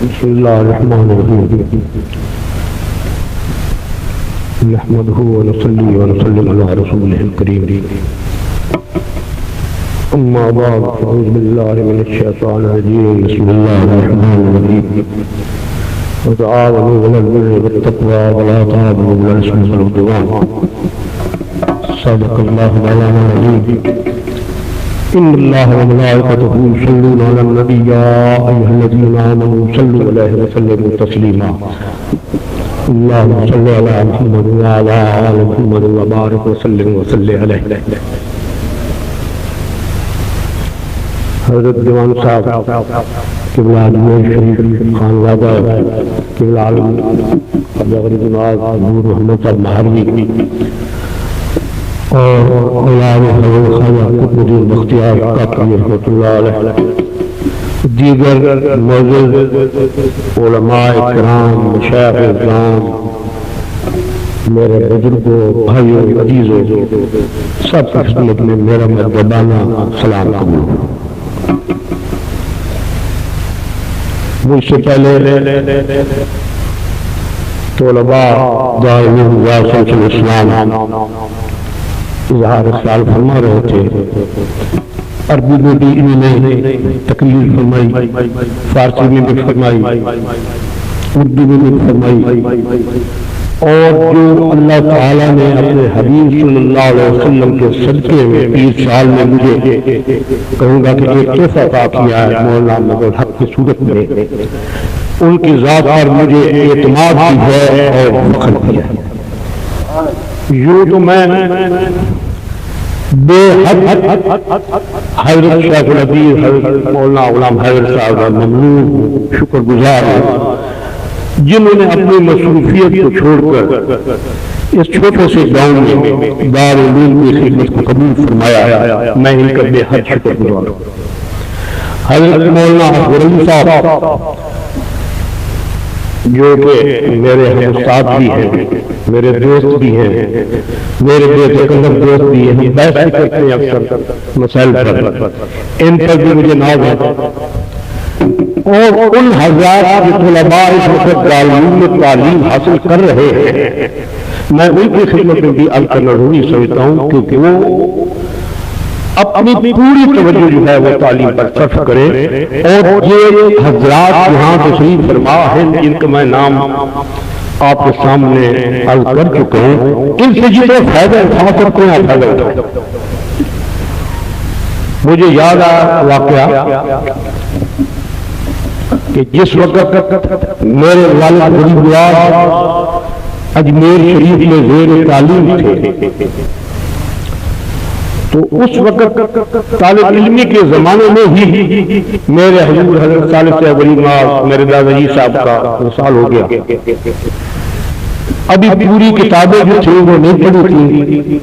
بسم الله الرحمن الرحيم نحمده ونصلي ونسلم على رسوله الكريم أما بعد فأعوذ بالله من الشيطان الرجيم بسم الله الرحمن الرحيم وتعاونوا على البر والتقوى ولا تعاونوا على الإثم والعدوان صدق الله مولانا العظيم إن الله وملائكته يصلون على النبي يا أيها الذين آمنوا صلوا عليه وسلموا تسليما اللهم صل على محمد وعلى آل محمد وبارك وسلم عليه. حضرت دیوان صاحب قبلہ اجمیر شریف خانوادہ قبلہ عالم غریب نواز نور محمد صاحب مہروی اور اولاد حضرت خواجہ قطب الدین بختیار کاکڑی رحمۃ اللہ علیہ، دیگر معزز علماء کرام، مشایخ اسلام، میرے بزرگوں، بھائیوں، عزیزوں، سب کی خدمت میں میرا مدبانہ سلام قبول. مجھ سے پہلے طلباء دارالعلوم شمس الاسلام اظہار خیال فرما رہے تھے. عربی میں بھی انہوں نے تقریر فرمائی، فارسی میں بھی فرمائی، اردو میں بھی فرمائی، اور جو اللہ تعالیٰ نے اپنے حبیب صلی اللہ علیہ وسلم کے صدقے میں 20 سال میں مجھے کہوں گا کہ ایک تحفہ عطا کیا ہے مولانا مظہر الحق کی صورت میں، ان کی ذات پر مجھے اعتماد کی ہے اور فخر کیا ہے. یوں تو میں بے حد حضرت شیخ الحدیث حضرت مولانا غلام حیدر صاحب ممنون شکر گزار ہوں، جنہوں نے اپنی مصروفیت کو چھوڑ کر اس چھوٹے سے گاؤں میں دارالعلوم کی خدمت کو قبول فرمایا. میں ان کا بے حد شکر گزار ہوں. حضرت مولانا اکبر علی صاحب جو کہ میرے ہم استاد بھی ہیں، میرے دوست بھی ہیں، میرے بے تکلف دوست بھی ہیں، ہم بحث بھی کرتے ہیں اکثر مسائل پر، ان پر بھی مجھے ناز ہے. اور ان حضرات جو طلباء اس وقت دارالعلوم میں تعلیم حاصل کر رہے ہیں، میں ان کی خدمت میں بھی عرض کرنا ضروری سمجھتا ہوں کیونکہ وہ اپنی پوری توجہ جو ہے وہ تعلیم پر صرف کرے. اور یہ حضرات یہاں تشریف فرما ہیں جن کا میں نام آپ کے سامنے عرض کر چکا ہوں، ان سے جتنے فائدہ اٹھا سکتے ہیں فائدہ اٹھا. مجھے یاد آیا واقعہ کہ جس وقت میرے والد غریب نواز اجمیر شریف میں زیر تعلیم تھے تو اس وقت طالب علمی کے زمانے میں ہی میرے حضور حضرت صالح صاحب غریب نواز میرے دادا جی صاحب کا وصال ہو گیا. ابھی پوری کتابیں جو تھیں وہ نہیں پڑھی تھیں.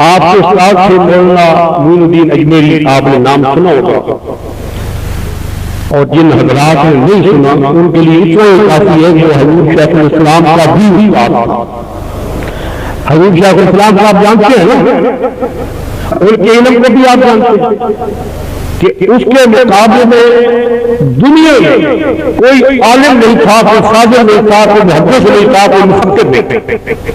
آپ کے استاد سے مولانا معین الدین اجمیری آپ نے نام سنا ہوگا، اور جن حضرات نے نہیں سنا ان کے لیے اتنا کافی ہے کہ حضور شیخ الاسلام کا بھی بات تھا. حضور شیخ الاسلام کو آپ جانتے ہیں نا، ان کے علم کو بھی آپ جانتے ہیں کہ اس کے مقابلے میں دنیا میں کوئی عالم نہیں تھا، کوئی فاضل نہیں تھا، کوئی محدث نہیں تھا، کوئی مفکر نہیں تھا.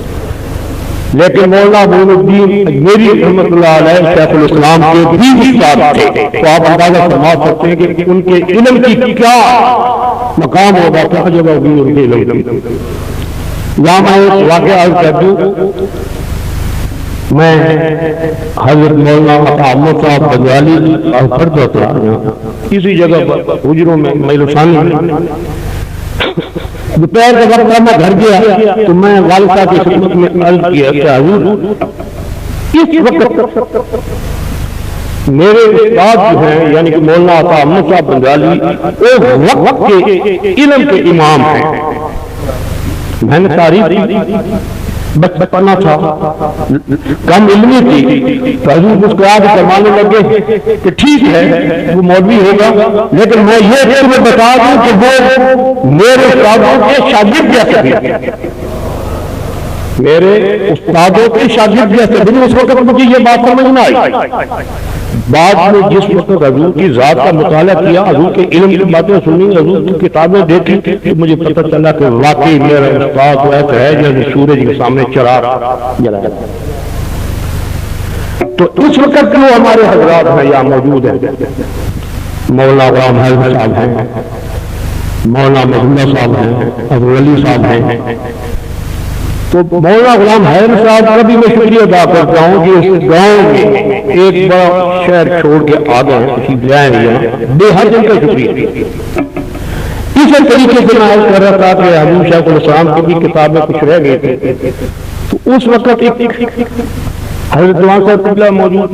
لیکن مولانا معین الدین اجمیری رحمۃ اللہ علیہ شیخ الاسلام کے بھی استاد تھے. تو آپ اندازہ فرما سکتے ہیں کہ ان کے علم کی کیا مقام ہوگا، کیا جگہ ہوگی ان کے علم کی. یہاں میں ایک واقعہ عرض کر دوں. میں حضرت مولانا احمد صاحب بنگالی پڑھتا تھا اسی جگہ پر حجروں میں میلوسانی میں. دوپہر کے وقت میں گھر گیا تو میں والد صاحب کی خدمت میں عرض کیا کہ حضور اس وقت میرے استاد جو ہیں یعنی کہ مولانا احمد صاحب بنگالی وہ وقت کے علم کے امام ہیں. میں نے تعریف بچپنا تھا، کم علمی تھی، تو حضور مسکرا کے فرمانے لگے کہ ٹھیک ہے وہ مولوی ہوگا، لیکن میں یہ تمہیں بتا دوں کہ وہ میرے استادوں کے شاگرد جیسے بھی، میرے استادوں کے شاگرد جیسے بھی. اس وقت مجھے یہ بات سمجھ نہ آئی. بعد میں جس وقت حضور کی ذات کا مطالعہ کیا، حضور کے علم کی باتیں سنی، حضور کی کتابیں دیکھی، مجھے پتہ چلا کہ واقعی میرا استاد تو ایسا ہے جیسے سورج کے سامنے چراغ جلایا۔ تو اس وقت جو ہمارے حضرات ہیں یا موجود ہیں، مولانا غلام حیدر صاحب ہیں، مولانا محمد صاحب ہیں، ابو علی صاحب ہیں، تو مولانا غلام حیدر صاحب کا بھی میں شکریہ ادا کرتا ہوں کہ اس گاؤں میں ایک بڑا شہر چھوڑ کے آ گئے ہیں، کسی جائیں یہاں، بے حد ان کا شکریہ۔ اسی طریقے سے میں عرض کر رہا تھا کہ حضور شیخ الاسلام کی بھی کتابیں کچھ رہ گئی تھی، تو اس وقت ایک حضرت دیوان صاحب قبلہ موجود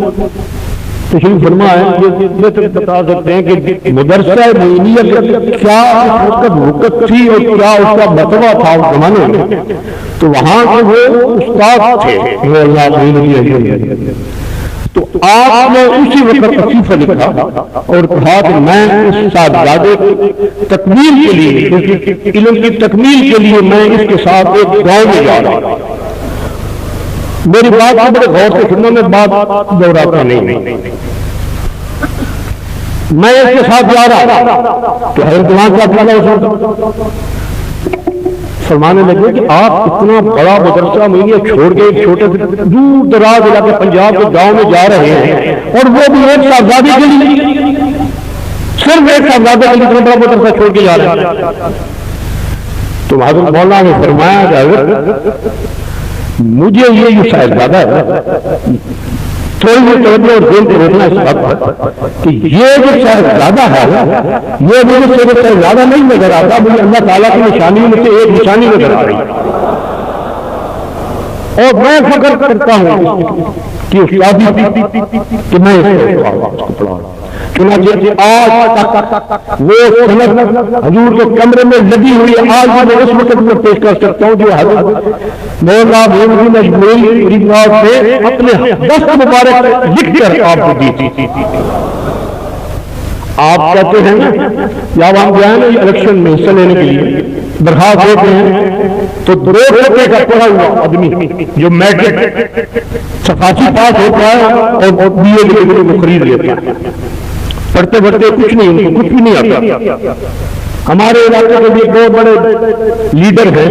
تشریف فرما ہے، یہ بتا سکتے ہیں کہ مدرسہ معینیہ کیا اس وقت تھی اور کیا اس کا مرتبہ تھا اس زمانے میں، تو وہاں کے وہ استاد تھے تو آپ نے اسی وقت وصیفہ لکھا اور کہا کہ میں اس صاحبزادے کی تکمیل کے لیے، علم کی تکمیل کے لیے میں اس کے ساتھ ایک گاؤں میں جا رہا ہوں۔ میری بات کو بڑے غور سے سننا، میں بات دہراتا نہیں، میں اس کے ساتھ جا رہا کہ حضرت دیوان صاحب فرمانے لگے کہ آپ اتنا بڑا مدرسہ معینیہ چھوڑ کے ایک چھوٹے سے دور دراز علاقے پنجاب کے گاؤں میں جا رہے ہیں، اور وہ بھی ایک صاحبزادے کے لیے، صرف ایک صاحبزادے کے لیے اتنا بڑا مدرسہ چھوڑ کے جا رہے ہیں۔ تو حضرت مولانا نے فرمایا کہ حضرت مجھے یہ صاحبزادہ ہے، تھوڑی سی توجہ اور دل کو روکنا اس بات پر کہ یہ جو صاحبزادہ ہے یہ مجھے صرف صاحبزادہ نہیں نظر آتا، مجھے اللہ تعالیٰ کی نشانیوں میں سے ایک نشانی نظر آ رہی ہے، اور میں فکر کرتا ہوں کہ استادی کہ میں اس کو پڑھا رہا ہوں۔ چنانچہ آج تک وہ سند حضور کے کمرے میں لگی ہوئی ہے، آج میں اس وقت میں پیش کر سکتا ہوں جو حضرت مولانا محمد اجمیری سے اپنے دست مبارک لکھ کر آپ کو دی تھی۔ آپ کہتے ہیں نا جب ہم جائیں نا الیکشن میں حصہ لینے کے لیے درخواست دیتے ہیں تو 2 روپے کا پڑھا ہوا آدمی جو میٹرک صفائی پاس ہوتا ہے اور بی اے کے لیے وہ خرید لیتا ہے، پڑھتے پڑھتے کچھ نہیں، ان کو کچھ بھی نہیں آتا۔ ہمارے علاقے کے بھی بہت بڑے لیڈر ہیں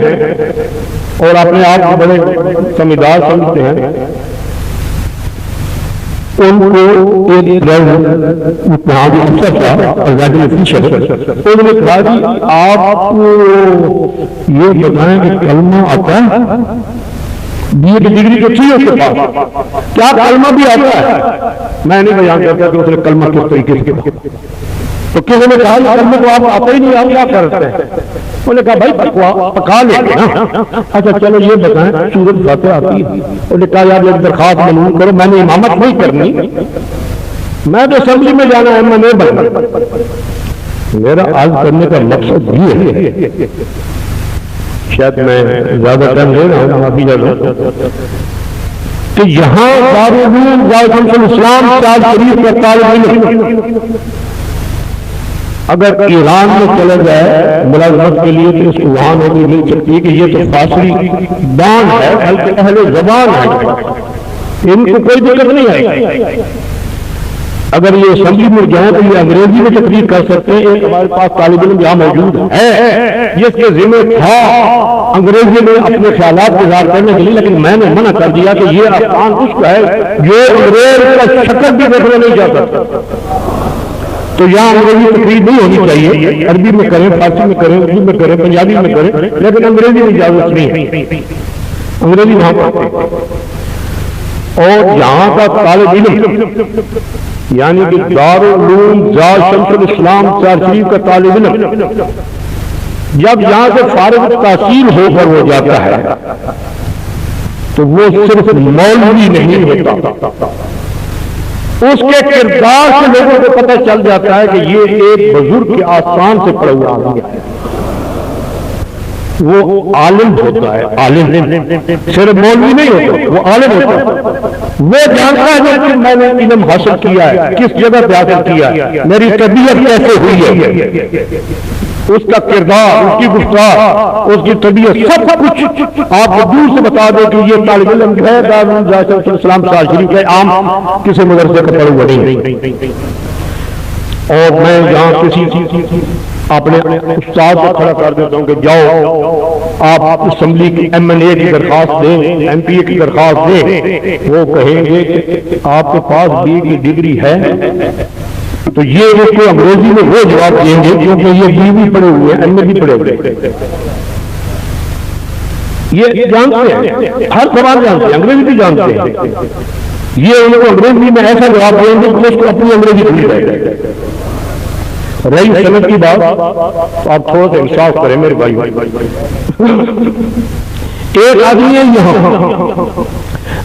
اور اپنے آپ کو بڑے سمجھدار سمجھتے ہیں، ان کو ایک افسر تھا انہوں نے کہا کہ آپ یہ بتائیں کہ کلمہ آتا ہے، بی اے کی ڈگری تو تھی اس کے پاس، کیا کلمہ بھی آتا ہے؟ میں نہیں بیان کرتا کہ اس نے کلمہ کس طریقے سے کیا، تو کسی نے کہا کلمہ تو آپ آتا ہی نہیں، آپ کیا کرتے ہیں؟ انہوں نے کہا بھائی پکا لیں گے نا، اچھا چلو یہ بتائیں سورۃ فاتحہ آتی ہے؟ انہوں نے کہا یار ایک درخواست منظور کرو، میں نے امامت نہیں کرنی، میں تو اسمبلی میں جانا ہے، میں نہیں بننا۔ میرا عرض کرنے کا مقصد یہ ہے، شاید میں زیادہ ٹائم لے رہا ہوں، معافی چاہتا کہ یہاں دارالعلوم شمس الاسلام شاہ شریف کا طالب علم اگر ایران میں چلا جائے ملازمت کے لیے تو اس کو وہاں نوکری مل سکتی ہے کہ یہ تو فاصلی دان ہے، بلکہ اہل زبان ہے، ان کو کوئی دقت نہیں آئے۔ اگر یہ اسمبلی میں جائیں تو یہ انگریزی میں تقریر کر سکتے ہیں۔ ایک ہمارے پاس طالب علم یہاں موجود ہے جس کے ذمہ تھا انگریزی میں اپنے خیالات اظہار کرنے کے لیے، لیکن میں نے منع کر دیا کہ یہ افغان اس کا ہے جو انگریز کا شکل بھی دیکھنا نہیں چاہتا، تو یہاں انگریزی تقریر نہیں ہونی چاہیے، عربی میں کریں، فارسی میں کریں، اردو میں کریں، پنجابی میں کریں، لیکن انگریزی میں اجازت نہیں ہے، انگریزی وہاں پڑھتے ہیں۔ اور یہاں کا طالب علم یعنی کہ دارالعلوم شمس الاسلام شاہ شریف کا طالب علم جب یہاں سے فارغ تحصیل ہو کر وہ جاتا ہے تو وہ صرف مولوی نہیں ہوتا، اس کے کردار سے لوگوں کو پتہ چل جاتا ہے کہ یہ ایک بزرگ کے آستان سے پڑا ہوا آدمی ہے، وہ عالم ہوتا ہے، عالم صرف مولوی نہیں ہوتا، وہ عالم ہوتا ہے، وہ جانتا ہے کہ میں نے علم حاصل کیا ہے، کس جگہ پہ حاصل کیا ہے، میری طبیعت کیسے ہوئی ہے، اس کا کردار، اس کی گفتار، اس کی طبیعت، سب کچھ آپ کو دور سے بتا دے کہ یہ طالب علم ہے دارالسلام سال شریف ہے، عام کسی مدرسے کا پڑھا ہوا نہیں۔ اور میں یہاں کسی اپنے استاد کو کھڑا کر دیتا ہوں کہ جاؤ آپ اسمبلی کی MNA کی درخواست دیں، MPA کی درخواست دیں، وہ کہیں گے کہ آپ کے پاس BA کی ڈگری ہے؟ تو یہ اس کو انگریزی میں وہ جواب دیں گے کیونکہ یہ BA بھی پڑھے ہوئے ہیں، MA بھی پڑھے ہوئے ہیں، یہ جانتے ہیں، ہر سوال جانتے ہیں، انگریزی بھی جانتے ہیں۔ یہ ان کو انگریزی میں ایسا جواب دیں گے کہ اس کو اپنی انگریزی بھول جائے گا۔ رہی سند کی بات، آپ تھوڑا سا انصاف کریں میرے بھائی۔ ایک آدمی ہے یہاں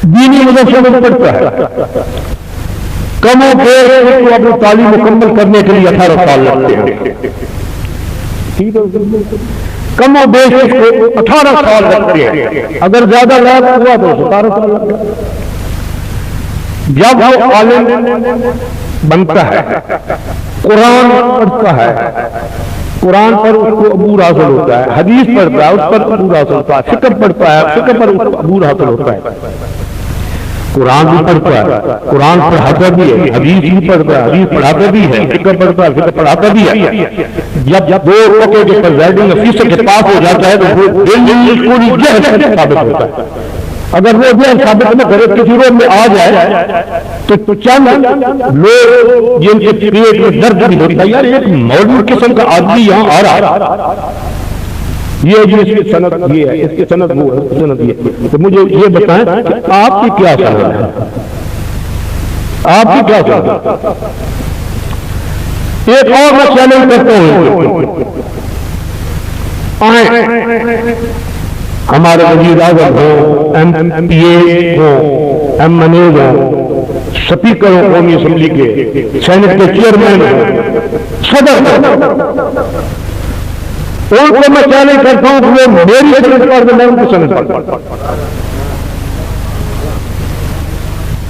دینی مدرسے میں پڑھتا ہے، کم و بیش کو اپنی تعلیم مکمل کرنے کے لیے 18 سال لگتے ہیں، کم و بیش کو 18 سال لگتے ہیں، اگر زیادہ لاگ ہوا تو 17 سال لگتا ہے۔ جب وہ عالم بنتا ہے، قرآن پڑھتا ہے، قرآن پر اس کو عبور حاصل ہوتا ہے، حدیث پڑھتا ہے اس پر عبور حاصل ہوتا ہے، فقہ پڑھتا ہے فقہ پر اس کو عبور حاصل ہوتا ہے، قرآن بھی پڑھتا ہے، قرآن پڑھاتا بھی ہے، حدیث بھی پڑھتا ہے، حدیث پڑھاتا بھی ہے، فقہ پڑھتا ہے، فقہ پڑھاتا بھی ہے۔ جب 2 روکے کے پریزائڈنگ افیسر کے پاس ہو جاتا ہے تو وہ پوری جہل ثابت ہوتا ہے۔ اگر وہ جہل ثابت نہ کرے کسی روم میں آ جائے تو چند لوگ جن کے پیٹ میں درد بھی ہوتا ہے، یار ایک مولوی قسم کا آدمی یہاں آ رہا، یہ جو اس کی سند یہ ہے، اس کی سند وہ ہے، سند یہ، تو مجھے یہ بتائیں کہ آپ کی کیا سند ہے، آپ کی کیا سند ہے؟ ایک اور میں چیلنج کرتا ہوں، آئیں ہمارے وزیر اعظم ہو، MPA ہو، MNA ہو، سپیکر ہو قومی اسمبلی کے، سینٹ کے چیئرمین ہو، صدر ہو، ان کو میں چیلنج کرتا ہوں کہ وہ میری سند پر میں ان کی سند پر،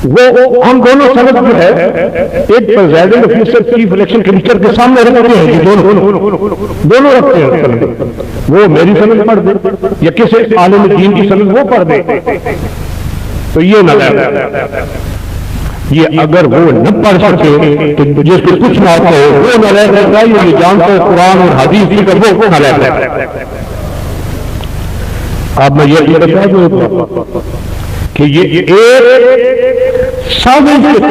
وہ ہم دونوں سند جو ہے ایک presiding officer chief election commissioner کے سامنے رکھتے ہیں، دونوں رکھتے ہیں سند، وہ میری سند پڑھ دے یا کسی عالم دین کی سند وہ پڑھ دے، تو یہ نہ لے، یہ اگر وہ نہ پڑھ سکے تو جس کو کچھ نہ آتا ہو وہ نہ لے سکتا، یہ جانتا ہے قرآن اور حدیث کی کر وہ نہ لے سکتا۔ اب میں یہ بتا دوں کہ یہ ایک سازش کے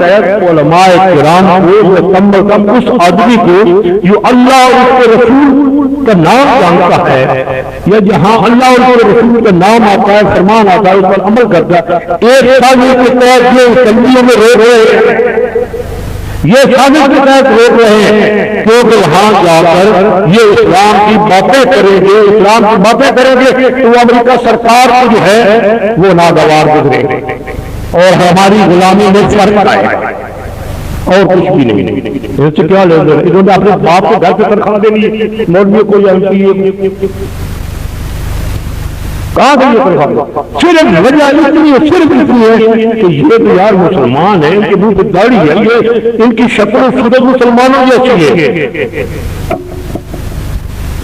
تحت علماء کرام کو کم از کم اس آدمی کو جو اللہ اور اس کے رسول کا نام جانتا ہے، یا جہاں اللہ اور اس کے رسول کا نام آتا ہے، فرمان آتا ہے، اس پر عمل کرتا ہے، ایک سازش کے تحت یہ اسمبلیوں میں روک رہے ہیں، یہ سازش کے تحت روک رہے ہیں کیونکہ وہاں جا کر یہ اسلام کی باتیں کریں گے، اسلام کی باتیں کریں گے تو امریکہ سرکار کو جو ہے وہ ناگوار گزرے گے اور ہماری غلامی میں فرق آئے گا اور کچھ بھی نہیں۔ اس سے کیا لے لیں، انہوں نے اپنے باپ کو گھر پہ تنخواہ دینی ہے، مولوی کو یا MPA کہاں سے یہ تنخواہ؟ صرف وجہ اتنی ہے کہ یہ تو یار مسلمان ہیں، ان کے منہ پہ داڑھی ہے، یہ ان کی شکل و صورت مسلمانوں جیسی ہے،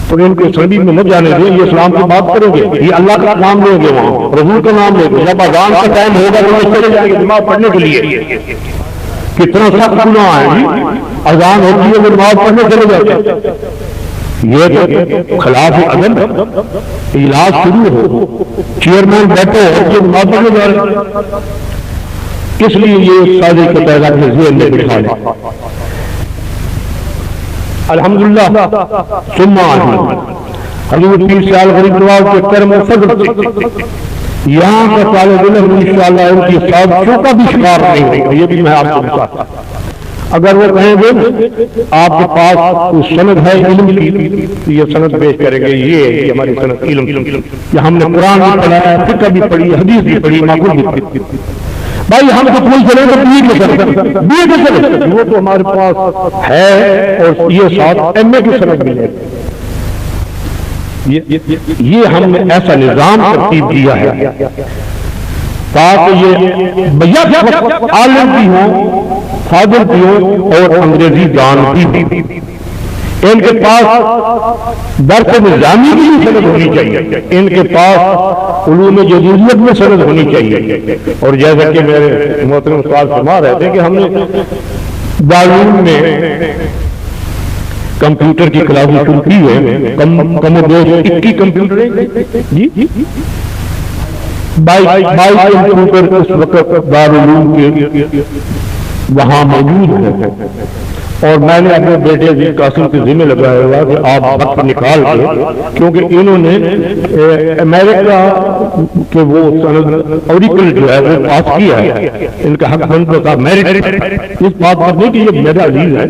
تو ان کے سبھی میں نہ جانے دیں، یہ اسلام کی بات کریں گے، یہ اللہ کا نام لیں گے، وہاں رسول کا نام لیں گے، جب اذان کا ٹائم ہوگا تو وہ چلے جائیں گے نماز پڑھنے کے لیے۔ کتنا سخت گناہ ہے جی، اذان ہوتی ہے وہ نماز پڑھنے چلے جاتے ہیں، یہ تو خلاف عدل ہے۔ اجلاس شروع ہو، چیئرمین بیٹھے ہو، یہ نماز پڑھنے جا رہے ہیں، اس لیے یہ سازش کا پیغام میں ذہن میں بٹھا لیں۔ الحمدللہ ثم حضور پیر سیال غریب نواز کے کرم و فضل سے یہاں کا طالب علم انشاءاللہ ان کی سازشوں کا بھی شکار نہیں ہوگا، یہ بھی میں آپ کو بتاتا ہوں۔ اگر وہ کہیں گے آپ کے پاس کوئی سند ہے علم کی، یہ سند پیش کریں گے، یہ ہماری سند علم کی، ہم نے قرآن بھی پڑھا ہے، فقہ بھی پڑھی، حدیث بھی پڑھی، معقول بھی پڑھی، بھائی ہم تو پوچھ چلے تو BA کے سند، وہ تو ہمارے پاس ہے، اور یہ ساتھ MA کی سند ملے، یہ ہم نے ایسا نظام ترتیب دیا ہے تاکہ یہ بیک عالم بھی ہوں، فاضل بھی ہوں اور انگریزی جان بھی ہوں۔ ان کے پاس درس نظامی کی بھی سند ہونی چاہیے، ان کے پاس علوم جدیدیت میں سند ہونی چاہیے۔ اور جیسا کہ میرے محترم استاد فرما رہے تھے کہ ہم نے دارالعلوم میں کمپیوٹر کی کلاسیں شروع کی ہے، کم و بیش 21 کمپیوٹر جی 22 کمپیوٹر اس وقت دارالعلوم کے وہاں موجود ہیں، اور میں نے اپنے بیٹے عزیز قاسم کے ذمہ لگایا ہوا کہ آپ وقت نکال کے، کیونکہ انہوں نے امریکہ کے وہ سند اوریکل جو ہے وہ پاس کیا ہے، ان کا حق بنتا تھا میرٹ، اس بات پر نہیں کہ یہ میرا عزیز ہے،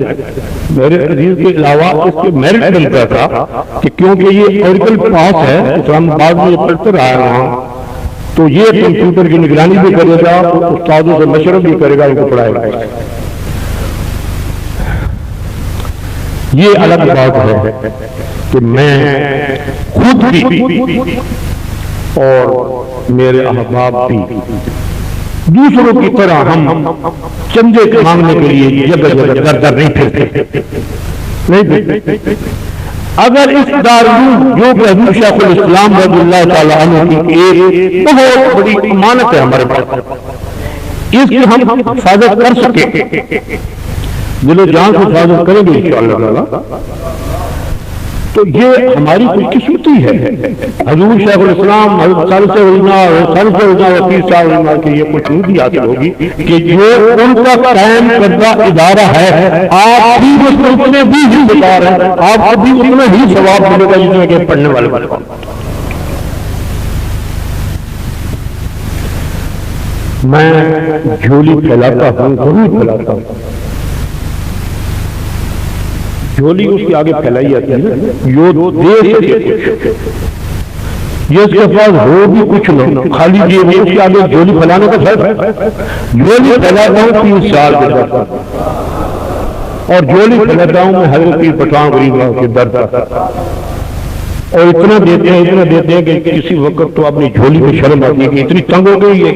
میرے عزیز کے علاوہ اس کے میرٹ بنتا تھا کہ کیونکہ یہ اوریکل پاس ہے، اسلام آباد میں یہ پڑھتے رہا ہے وہاں، تو یہ کمپیوٹر کی نگرانی بھی کرے گا، استادوں سے مشورہ بھی کرے گا، ان کو پڑھائے گا۔ یہ الگ بات ہے کہ میں خود بھی اور میرے احباب بھی دوسروں کی طرح ہم چندے مانگنے کے لیے جگہ جگہ در در نہیں پھرتے، نہیں۔ اگر اس دارالعلوم جو کہ حضور شیخ الاسلام رضی اللہ تعالیٰ عنہ کی ایک بہت بڑی امانت ہے ہمارے پاس، اس کی ہم حفاظت کر سکے، دل و جان سے حفاظت کریں گے انشاءاللہ، تو یہ ہماری خوش قسمتی ہے۔ حضور شیخ الاسلام حضرت ثالث علماء وکیل صاحب علماء کی یہ خوشنودی حاصل ہوگی کہ جو ان کا قائم کردہ ادارہ ہے، آپ بھی اس میں اتنے بھی حصہ دار ہیں، آپ کو بھی اتنا ہی ثواب ملے گا جتنے کہ پڑھنے والے بنے گا۔ میں جھولی پھیلاتا ہوں، ضرور پھیلاتا ہوں، جھولی اس کے آگے پھیلائی جاتی ہے، یہ اس کے پاس ہو بھی کچھ نہ، خالی جیب اس کے آگے جھولی پھیلانے کا فرق ہے۔ جھولی پھیلاتا ہوں 3 سال کے در پر، اور جھولی پھیلاتا ہوں میں حضرت پیر پٹھان غریب کے در پر، اور اتنا دیتے ہیں کہ کسی وقت تو اپنی جھولی میں شرم آتی ہے کہ اتنی تنگ ہو گئی ہے۔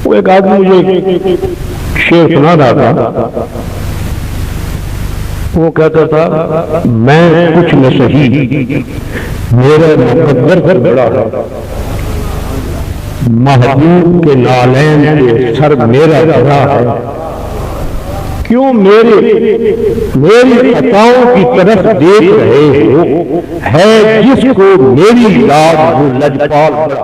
وہ ایک آدمی مجھے شعر سنا رہا تھا، وہ کہتا تھا میں کچھ نہ سہی میرا مقدر بڑا ہے، محبوب کے نالین کے سر میرا بڑا ہے، کیوں میری خطاؤں کی طرف دیکھ رہے ہو، ہے جس کو میری یاد وہ لجپال بڑا۔